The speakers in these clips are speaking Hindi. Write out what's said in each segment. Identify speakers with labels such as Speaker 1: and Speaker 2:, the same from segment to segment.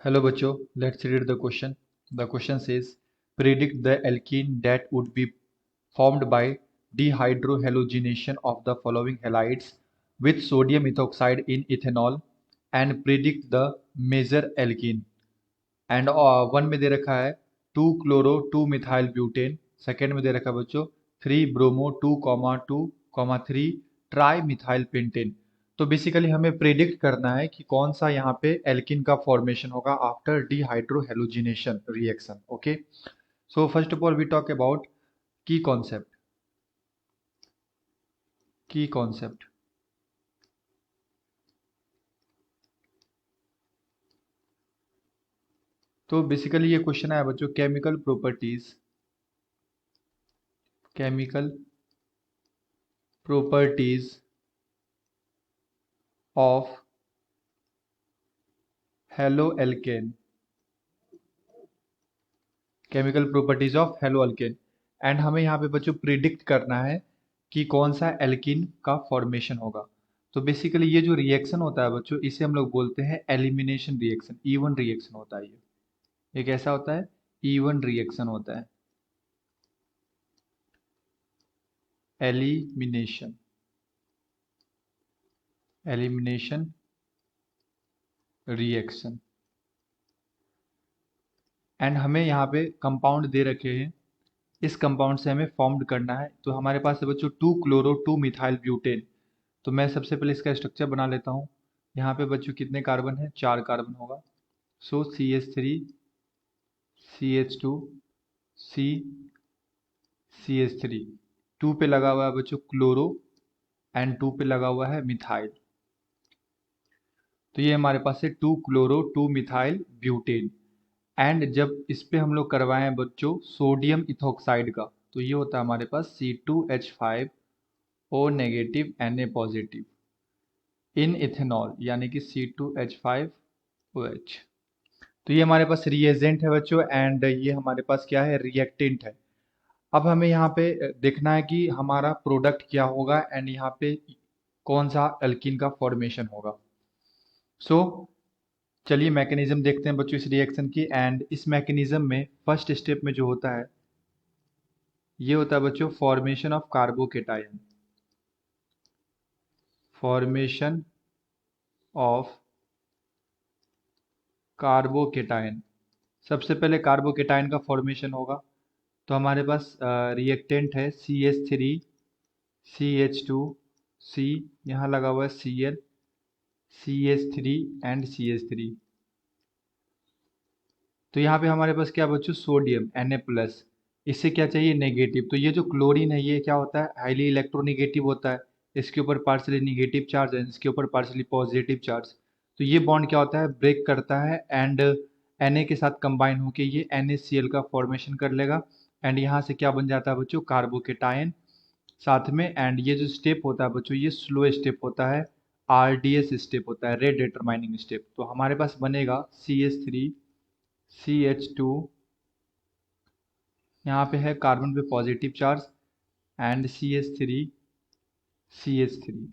Speaker 1: Hello बच्चों, let's read the question. The question says, predict the alkene that would be formed by dehydrohalogenation of the following halides with sodium ethoxide in ethanol and predict the major alkene. And one में दे रखा है 2 क्लोरो 2 मिथाइल ब्यूटेन, सेकेंड में दे रखा है बच्चों 3 ब्रोमो 2,2,3 ट्राई मिथाइल पेंटेन। तो बेसिकली हमें प्रेडिक्ट करना है कि कौन सा यहाँ पे एल्किन का फॉर्मेशन होगा after dehydrohalogenation reaction. Okay, so first of all we talk about key concept. Key concept तो बेसिकली ये क्वेश्चन है बच्चों, chemical properties of halo alkane, chemical properties of halo alkane. And हमें यहाँ पे बच्चों प्रिडिक्ट करना है कि कौन सा एल्किन का फॉर्मेशन होगा। तो बेसिकली ये जो रिएक्शन होता है बच्चों, इसे हम लोग बोलते हैं एलिमिनेशन रिएक्शन। इवन रिएक्शन होता है ये कैसा होता है? इवन रिएक्शन होता है, एलिमिनेशन एलिमिनेशन रिएक्शन। एंड हमें यहाँ पे कंपाउंड दे रखे हैं, इस कंपाउंड से हमें फॉर्म्ड करना है। तो हमारे पास है बच्चों 2 क्लोरो 2 मिथाइल ब्यूटेन। तो मैं सबसे पहले इसका स्ट्रक्चर बना लेता हूँ। यहाँ पे बच्चों कितने कार्बन है? 4 कार्बन होगा। सो CH3 CH2 C CH3, 2 पे लगा हुआ है बच्चों क्लोरो एंड 2 पे लगा हुआ है मिथाइल। तो ये हमारे पास है 2 क्लोरो 2 मिथाइल ब्यूटेन। एंड जब इस पे हम लोग करवाएं बच्चों सोडियम इथोक्साइड का, तो ये होता है हमारे पास C2H5O negative Na positive in ethanol, यानी कि C2H5OH। तो ये हमारे पास रिएजेंट है बच्चों, एंड ये हमारे पास क्या है? रिएक्टेंट है। अब हमें यहाँ पे देखना है कि हमारा प्रोडक्ट क्या होगा एंड यहाँ पे कौन सा एल्कीन का फॉर्मेशन होगा। सो चलिए मैकेनिज्म देखते हैं बच्चों इस रिएक्शन की। एंड इस मैकेनिज्म में फर्स्ट स्टेप में जो होता है, ये होता है बच्चों formation of carbocation. Formation of carbocation, सबसे पहले कार्बोकेटायन का फॉर्मेशन होगा। तो हमारे पास रिएक्टेंट है CH3 CH2 C, यहाँ लगा हुआ है Cl CH3 एंड CH3। तो यहाँ पे हमारे पास क्या बच्चों? सोडियम Na+, इससे क्या चाहिए? नेगेटिव। तो ये जो क्लोरीन है ये क्या होता है? हाईली इलेक्ट्रोनेगेटिव होता है। इसके ऊपर पार्शली निगेटिव चार्ज है, इसके ऊपर पार्शली पॉजिटिव चार्ज। तो ये बॉन्ड क्या होता है? ब्रेक करता है एंड Na के साथ कंबाइन होके ये NaCl का फॉर्मेशन कर लेगा। एंड यहाँ से क्या बन जाता है बच्चों? कार्बोकेटायन साथ में। एंड ये जो स्टेप होता है बच्चों, ये स्लो स्टेप होता है, RDS स्टेप होता है, रेट डिटरमाइनिंग स्टेप। तो हमारे पास बनेगा CH3 CH2, यहाँ पे है कार्बन पे positive charge, and CH3 CH3।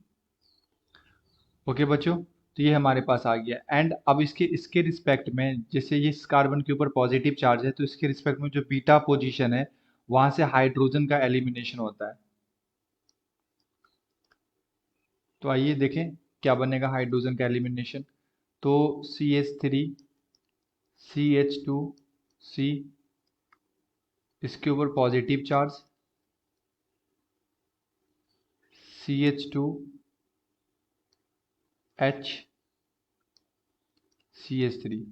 Speaker 1: Okay बच्चों, तो ये हमारे पास आ गया। एंड अब इसके इसके रिस्पेक्ट में, जैसे ये इस कार्बन के ऊपर पॉजिटिव चार्ज है, तो इसके रिस्पेक्ट में जो बीटा पोजीशन है वहां से हाइड्रोजन का एलिमिनेशन होता है। तो आइए देखें क्या बनेगा हाइड्रोजन का एलिमिनेशन। तो CH3 CH2C, इसके ऊपर पॉजिटिव चार्ज, CH2H CH3।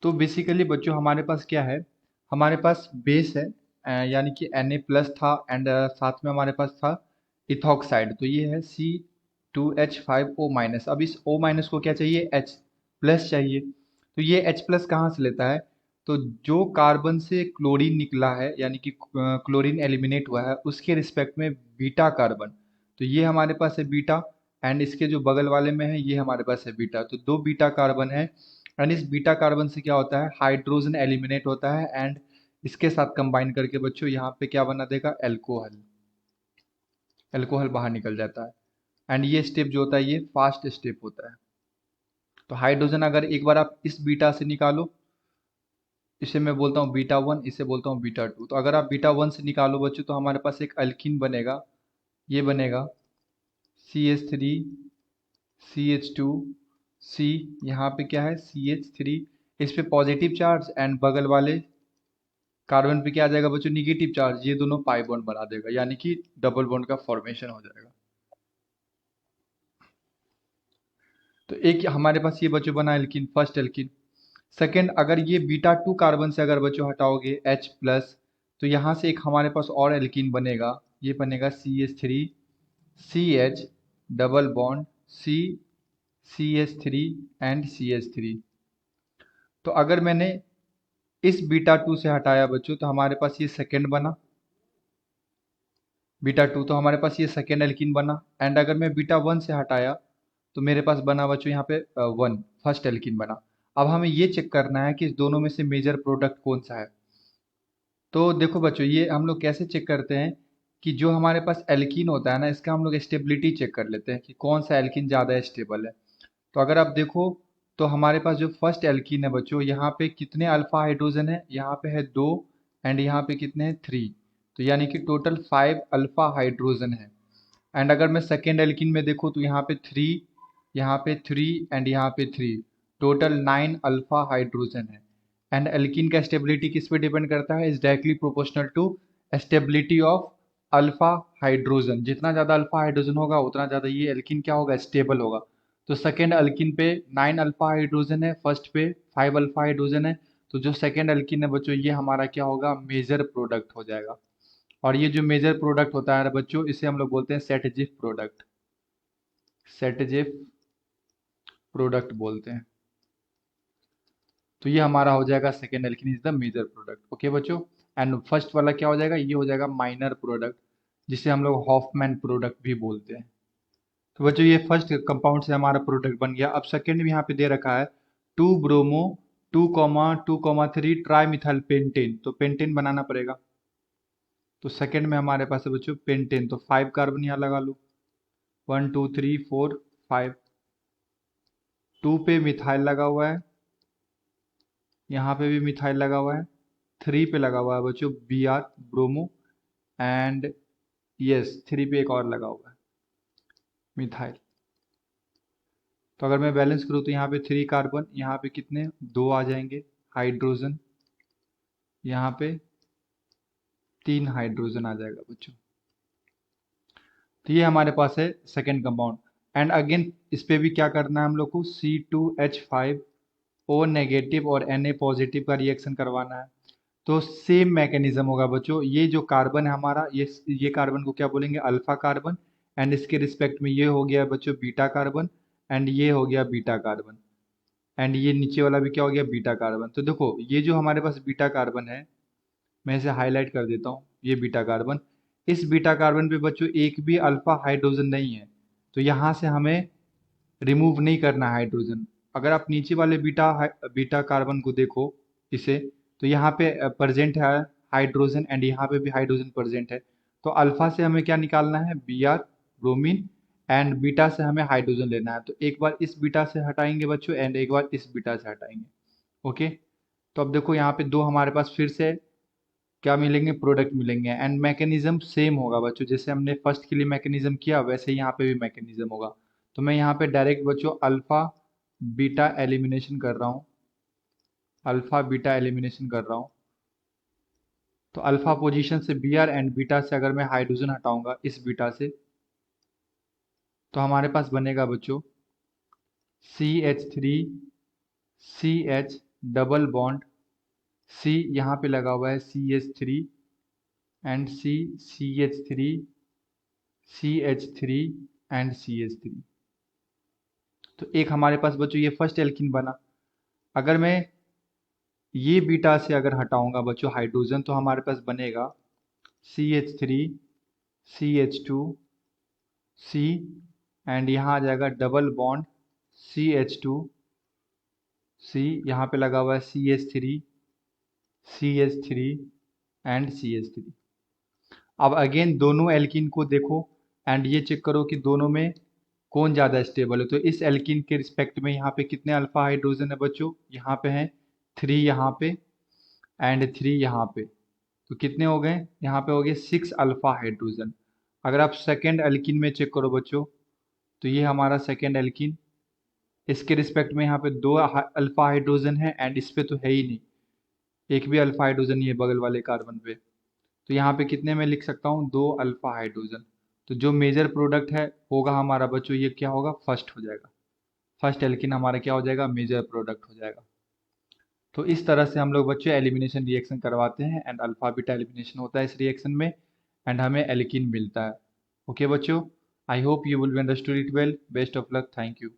Speaker 1: तो बेसिकली बच्चों हमारे पास क्या है? हमारे पास बेस है, यानी कि Na+ था, एंड साथ में हमारे पास था इथॉक्साइड। तो ये है C2H5O-। अब इस O- को क्या चाहिए? H+ चाहिए। तो ये H+ कहाँ से लेता है? तो जो कार्बन से क्लोरीन निकला है, यानी कि क्लोरीन एलिमिनेट हुआ है, उसके रिस्पेक्ट में बीटा कार्बन। तो ये हमारे पास है बीटा, एंड इसके जो बगल वाले में है ये हमारे पास है बीटा। तो 2 बीटा कार्बन है, एंड इस बीटा कार्बन से क्या होता है? हाइड्रोजन एलिमिनेट होता है, एंड इसके साथ कंबाइन करके बच्चों यहाँ पे क्या बना देगा? एल्कोहल। एल्कोहल बाहर निकल जाता है। एंड ये स्टेप जो होता है ये फास्ट स्टेप होता है। तो हाइड्रोजन अगर एक बार आप इस बीटा से निकालो, इसे मैं बोलता हूँ बीटा वन, इसे बोलता हूँ बीटा टू। तो अगर आप बीटा वन से निकालो बच्चों तो हमारे पास एक अल्कीन बनेगा, ये बनेगा CH3 CH2 C, यहाँ पे क्या है CH3, इस पे पॉजिटिव चार्ज एंड बगल वाले कार्बन पे क्या आ जाएगा बच्चों निगेटिव चार्ज, ये दोनों पाई बॉन्ड बना देगा, यानी कि डबल बॉन्ड का फॉर्मेशन हो जाएगा। तो एक हमारे पास ये बच्चों बना एल्किन, फर्स्ट एल्किन। सेकेंड, अगर ये बीटा टू कार्बन से अगर बच्चों हटाओगे H प्लस, तो यहाँ से एक हमारे पास और एल्किन बनेगा, ये बनेगा CH3 CH double bond C CH3 and CH3। तो अगर मैंने इस बीटा टू से हटाया बच्चों तो हमारे पास ये सेकेंड बना, बीटा टू, तो हमारे पास ये सेकेंड एल्किन बना। एंड अगर मैं बीटा वन से हटाया तो मेरे पास बना बच्चों यहाँ पे वन, फर्स्ट एल्किन बना। अब हमें ये चेक करना है कि इस दोनों में से मेजर प्रोडक्ट कौन सा है। तो देखो बच्चों, ये हम लोग कैसे चेक करते हैं कि जो हमारे पास एल्कीन होता है ना, इसका हम लोग स्टेबिलिटी चेक कर लेते हैं कि कौन सा एल्कीन ज़्यादा स्टेबल है। तो अगर आप देखो तो हमारे पास जो फर्स्ट एल्कीन है बच्चों, यहाँ पे कितने अल्फा हाइड्रोजन है, यहाँ पे है दो, एंड यहाँ पे कितने हैं थ्री, तो यानी कि टोटल 5 अल्फा हाइड्रोजन है। एंड अगर मैं सेकेंड एल्कीन में देखूँ तो यहाँ पे थ्री, यहाँ पे थ्री, एंड यहाँ पे थ्री, टोटल 9 अल्फा हाइड्रोजन है। एंड एल्कीन का स्टेबिलिटी किस पे डिपेंड करता है, is directly proportional to stability of alpha hydrogen. जितना ज़्यादा अल्फा हाइड्रोजन होगा उतना ज़्यादा ये एल्कीन क्या होगा, स्टेबल होगा। तो सेकेंड एल्कीन पे 9 अल्फा हाइड्रोजन है, फर्स्ट पे 5 अल्फा हाइड्रोजन है। तो जो सेकेंड एल्कीन है बच्चों, ये हमारा क्या होगा, मेजर प्रोडक्ट हो जाएगा। और ये जो मेजर प्रोडक्ट होता है बच्चों, इसे हम लोग बोलते हैं सेटजिफ प्रोडक्ट, सेटजिफ प्रोडक्ट बोलते हैं। तो ये हमारा हो जाएगा second alkene is the major product. Okay बच्चों, एंड फर्स्ट वाला क्या हो जाएगा, ये हो जाएगा माइनर प्रोडक्ट, जिसे हम लोग हॉफमैन प्रोडक्ट भी बोलते हैं। तो बच्चों ये फर्स्ट कंपाउंड से हमारा प्रोडक्ट बन गया। अब सेकेंड में यहाँ पे दे रखा है 2 ब्रोमो 2,2,3 ट्राई मिथाइल पेंटेन, तो पेंटेन बनाना पड़ेगा। तो सेकेंड में हमारे पास है बच्चों पेंटेन, तो 5 कार्बन यहाँ लगा लो, 1 2 3 4 5। 2 पे मिथाइल लगा हुआ है, यहाँ पे भी मिथाइल लगा हुआ है। 3 पे लगा हुआ है बच्चों Br ब्रोमो, एंड यस 3 पे एक और लगा हुआ है मिथाइल। तो अगर मैं बैलेंस करूँ तो यहाँ पे 3 कार्बन, यहाँ पे कितने दो आ जाएंगे हाइड्रोजन, यहाँ पे 3 हाइड्रोजन आ जाएगा बच्चों। तो ये हमारे पास है सेकेंड कंपाउंड। एंड अगेन इस पे भी क्या करना है हम लोग को, C2H5O नेगेटिव और Na पॉजिटिव का रिएक्शन करवाना है। तो सेम मैकेनिज्म होगा बच्चों, ये जो कार्बन है हमारा, ये कार्बन को क्या बोलेंगे, अल्फा कार्बन। एंड इसके रिस्पेक्ट में ये हो गया बच्चों बीटा कार्बन, एंड ये हो गया बीटा कार्बन, एंड ये नीचे वाला भी क्या हो गया बीटा कार्बन। तो देखो ये जो हमारे पास बीटा कार्बन है, मैं इसे हाईलाइट कर देता हूँ, ये बीटा कार्बन। इस बीटा कार्बन पे बच्चों एक भी अल्फा हाइड्रोजन नहीं है, तो यहाँ से हमें रिमूव नहीं करना है हाइड्रोजन। अगर आप नीचे वाले बीटा कार्बन को देखो इसे, तो यहाँ पे प्रेजेंट है हाइड्रोजन, एंड यहाँ पे भी हाइड्रोजन प्रेजेंट है। तो अल्फा से हमें क्या निकालना है, Br ब्रोमीन, एंड बीटा से हमें हाइड्रोजन लेना है। तो एक बार इस बीटा से हटाएंगे बच्चों, एंड एक बार इस बीटा से हटाएंगे। ओके, तो अब देखो यहाँ पे दो हमारे पास फिर से क्या मिलेंगे, प्रोडक्ट मिलेंगे। एंड मैकेनिज्म सेम होगा बच्चों, जैसे हमने फर्स्ट के लिए मैकेनिज्म किया वैसे यहाँ पे भी मैकेनिज्म होगा। तो मैं यहाँ पे डायरेक्ट बच्चों अल्फा बीटा एलिमिनेशन कर रहा हूँ, अल्फा बीटा एलिमिनेशन कर रहा हूँ। तो अल्फा पोजीशन से Br एंड बीटा से अगर मैं हाइड्रोजन हटाऊंगा इस बीटा से, तो हमारे पास बनेगा बच्चों CH3 CH double bond C, यहाँ पे लगा हुआ है CH3 and C CH3 CH3 and CH3। तो एक हमारे पास बच्चों ये फर्स्ट एल्कीन बना। अगर मैं ये बीटा से अगर हटाऊंगा बच्चों हाइड्रोजन, तो हमारे पास बनेगा CH3 CH2 C, एंड यहाँ आ जाएगा डबल बॉन्ड CH2 C, यहाँ पे लगा हुआ है CH3 CH3 एंड CH3। अब अगेन दोनों एल्कीन को देखो एंड ये चेक करो कि दोनों में कौन ज़्यादा स्टेबल है। तो इस एल्कीन के रिस्पेक्ट में यहाँ पे कितने अल्फा हाइड्रोजन है बच्चों, यहाँ पे हैं 3 यहाँ पे एंड 3 यहाँ पे। तो कितने हो गए, यहाँ पे हो गए 6 अल्फा हाइड्रोजन। अगर आप सेकेंड एल्कीन में चेक करो बच्चों, तो ये हमारा सेकेंड एल्कीन, इसके रिस्पेक्ट में यहाँ पे 2 अल्फा हाइड्रोजन है एंड इस पे तो है ही नहीं, एक भी अल्फा हाइड्रोजन नहीं है बगल वाले कार्बन पे। तो यहाँ पे कितने में लिख सकता हूँ, 2 अल्फा हाइड्रोजन। तो जो मेजर प्रोडक्ट है होगा हमारा बच्चों, ये क्या होगा, फर्स्ट हो जाएगा। फर्स्ट एल्किन हमारा क्या हो जाएगा, मेजर प्रोडक्ट हो जाएगा। तो इस तरह से हम लोग बच्चों एलिमिनेशन रिएक्शन करवाते हैं एंड अल्फा बीटा एलिमिनेशन होता है इस रिएक्शन में एंड हमें एल्किन मिलता है। ओके बच्चों, I hope you will be understood it well. Best of luck, thank you.